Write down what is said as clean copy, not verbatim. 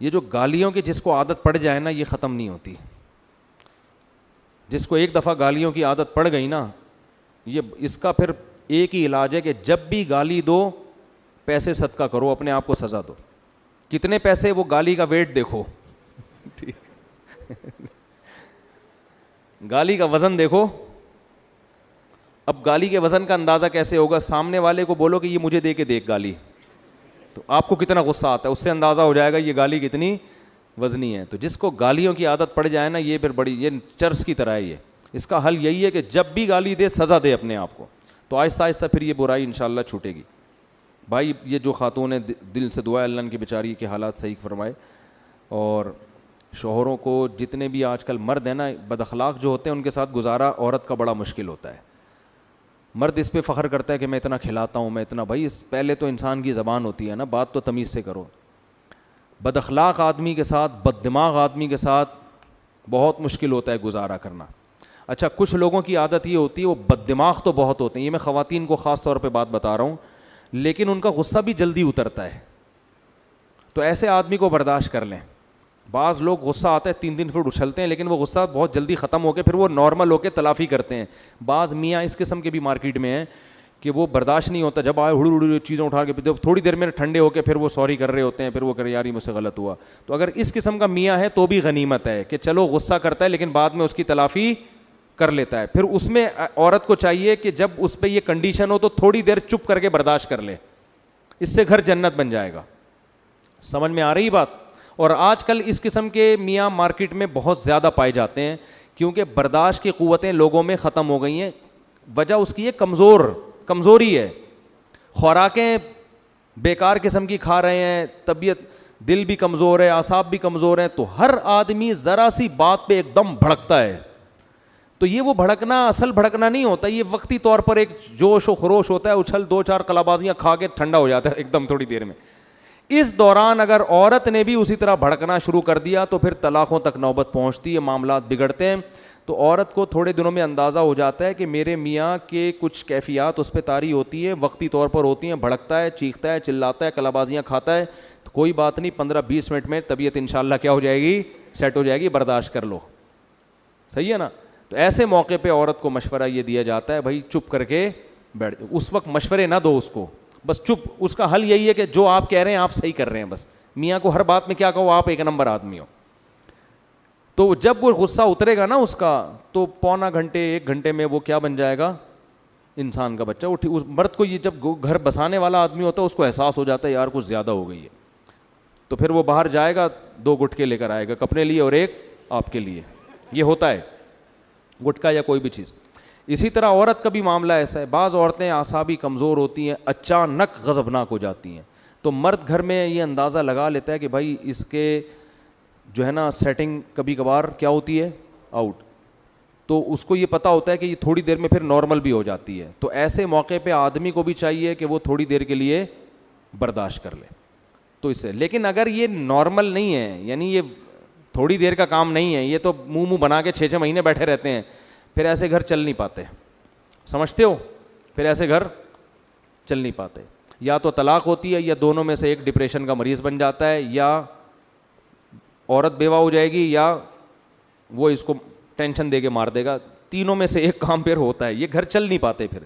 یہ جو گالیوں کی جس کو عادت پڑ جائے نا یہ ختم نہیں ہوتی. جس کو ایک دفعہ گالیوں کی عادت پڑ گئی نا, یہ اس کا پھر ایک ہی علاج ہے کہ جب بھی گالی دو پیسے صدقہ کرو, اپنے آپ کو سزا دو. کتنے پیسے, وہ گالی کا ویٹ دیکھو, گالی کا وزن دیکھو. اب گالی کے وزن کا اندازہ کیسے ہوگا؟ سامنے والے کو بولو کہ یہ مجھے دے کے دیکھ گالی, تو آپ کو کتنا غصہ آتا ہے, اس سے اندازہ ہو جائے گا یہ گالی کتنی وزنی ہے. تو جس کو گالیوں کی عادت پڑ جائے نا یہ پھر بڑی, یہ چرس کی طرح ہے. یہ اس کا حل یہی ہے کہ جب بھی گالی دے سزا دے اپنے آپ کو, تو آہستہ آہستہ پھر یہ برائی انشاءاللہ چھوٹے گی. بھائی یہ جو خاتون ہے دل سے دعا ہے اللہ ان کی بیچاری کے حالات صحیح فرمائے. اور شوہروں کو, جتنے بھی آج کل مرد ہیں نا بد اخلاق جو ہوتے ہیں, ان کے ساتھ گزارا عورت کا بڑا مشکل ہوتا ہے. مرد اس پہ فخر کرتا ہے کہ میں اتنا کھلاتا ہوں, میں اتنا, بھائی پہلے تو انسان کی زبان ہوتی ہے نا, بات تو تمیز سے کرو. بد اخلاق آدمی کے ساتھ, بد دماغ آدمی کے ساتھ بہت مشکل ہوتا ہے گزارا کرنا. اچھا کچھ لوگوں کی عادت یہ ہوتی ہے وہ بد دماغ تو بہت ہوتے ہیں, یہ میں خواتین کو خاص طور پہ بات بتا رہا ہوں, لیکن ان کا غصہ بھی جلدی اترتا ہے. تو ایسے آدمی کو برداشت کر لیں. بعض لوگ غصہ آتا ہے 3 دن پھر اچھلتے ہیں, لیکن وہ غصہ بہت جلدی ختم ہو کے پھر وہ نارمل ہو کے تلافی کرتے ہیں. بعض میاں اس قسم کے بھی مارکیٹ میں ہیں کہ وہ برداشت نہیں ہوتا, جب آئے ہڑ ہڑ چیزیں اٹھا کے, تھوڑی دیر میں ٹھنڈے ہو کے پھر وہ سوری کر رہے ہوتے ہیں, پھر وہ کرے یار یہ مجھ سے غلط ہوا. تو اگر اس قسم کا میاں ہے تو بھی غنیمت ہے کہ چلو غصہ کرتا ہے لیکن بعد میں اس کی تلافی کر لیتا ہے. پھر اس میں عورت کو چاہیے کہ جب اس پہ یہ کنڈیشن ہو تو تھوڑی دیر چپ کر کے برداشت کر لے, اس سے گھر جنت بن جائے گا. سمجھ میں آ رہی بات؟ اور آج کل اس قسم کے میاں مارکیٹ میں بہت زیادہ پائے جاتے ہیں کیونکہ برداشت کی قوتیں لوگوں میں ختم ہو گئی ہیں. وجہ اس کی ہے کمزوری ہے, خوراکیں بیکار قسم کی کھا رہے ہیں, طبیعت, دل بھی کمزور ہے, اعصاب بھی کمزور ہیں. تو ہر آدمی ذرا سی بات پہ ایک دم بھڑکتا ہے. تو یہ وہ بھڑکنا اصل بھڑکنا نہیں ہوتا, یہ وقتی طور پر ایک جوش و خروش ہوتا ہے, اچھل 2-4 قلابازیاں کھا کے ٹھنڈا ہو جاتا ہے ایک دم تھوڑی دیر میں. اس دوران اگر عورت نے بھی اسی طرح بھڑکنا شروع کر دیا تو پھر طلاقوں تک نوبت پہنچتی ہے, معاملات بگڑتے ہیں. تو عورت کو تھوڑے دنوں میں اندازہ ہو جاتا ہے کہ میرے میاں کے کچھ کیفیات اس پہ طاری ہوتی ہیں, وقتی طور پر ہوتی ہیں, بھڑکتا ہے, چیختا ہے, چلاتا ہے, کلابازیاں کھاتا ہے. تو کوئی بات نہیں, 15-20 منٹ میں طبیعت انشاءاللہ کیا ہو جائے گی, سیٹ ہو جائے گی, برداشت کر لو. صحیح ہے نا؟ تو ایسے موقع پہ عورت کو مشورہ یہ دیا جاتا ہے بھائی چپ کر کے بیٹھ, اس وقت مشورے نہ دو اس کو, بس چپ. اس کا حل یہی ہے کہ جو آپ کہہ رہے ہیں آپ صحیح کر رہے ہیں, بس میاں کو ہر بات میں کیا کہو, آپ ایک نمبر آدمی ہو. تو جب وہ غصہ اترے گا نا اس کا, تو پونا گھنٹے 1 گھنٹے میں وہ کیا بن جائے گا, انسان کا بچہ. اس مرد کو یہ جب گھر بسانے والا آدمی ہوتا ہے اس کو احساس ہو جاتا ہے یار کچھ زیادہ ہو گئی ہے, تو پھر وہ باہر جائے گا, 2 گٹکے لے کر آئے گا, اپنے لیے اور ایک آپ کے لیے. یہ ہوتا ہے گٹکا یا کوئی بھی چیز. اسی طرح عورت کا بھی معاملہ ایسا ہے, بعض عورتیں اعصابی کمزور ہوتی ہیں, اچانک غضبناک ہو جاتی ہیں. تو مرد گھر میں یہ اندازہ لگا لیتا ہے کہ بھائی اس کے جو ہے نا سیٹنگ کبھی کبھار کیا ہوتی ہے, آؤٹ. تو اس کو یہ پتہ ہوتا ہے کہ یہ تھوڑی دیر میں پھر نارمل بھی ہو جاتی ہے. تو ایسے موقع پہ آدمی کو بھی چاہیے کہ وہ تھوڑی دیر کے لیے برداشت کر لے. تو اس سے, لیکن اگر یہ نارمل نہیں ہے, یعنی یہ تھوڑی دیر کا کام نہیں ہے, یہ تو منہ بنا کے 6-6 مہینے بیٹھے رہتے ہیں, پھر ایسے گھر چل نہیں پاتے. سمجھتے ہو؟ پھر ایسے گھر چل نہیں پاتے. یا تو طلاق ہوتی ہے, یا دونوں میں سے ایک ڈپریشن کا مریض بن جاتا ہے, یا عورت بیوہ ہو جائے گی, یا وہ اس کو ٹینشن دے کے مار دے گا. تینوں میں سے ایک کام پھر ہوتا ہے, یہ گھر چل نہیں پاتے پھر.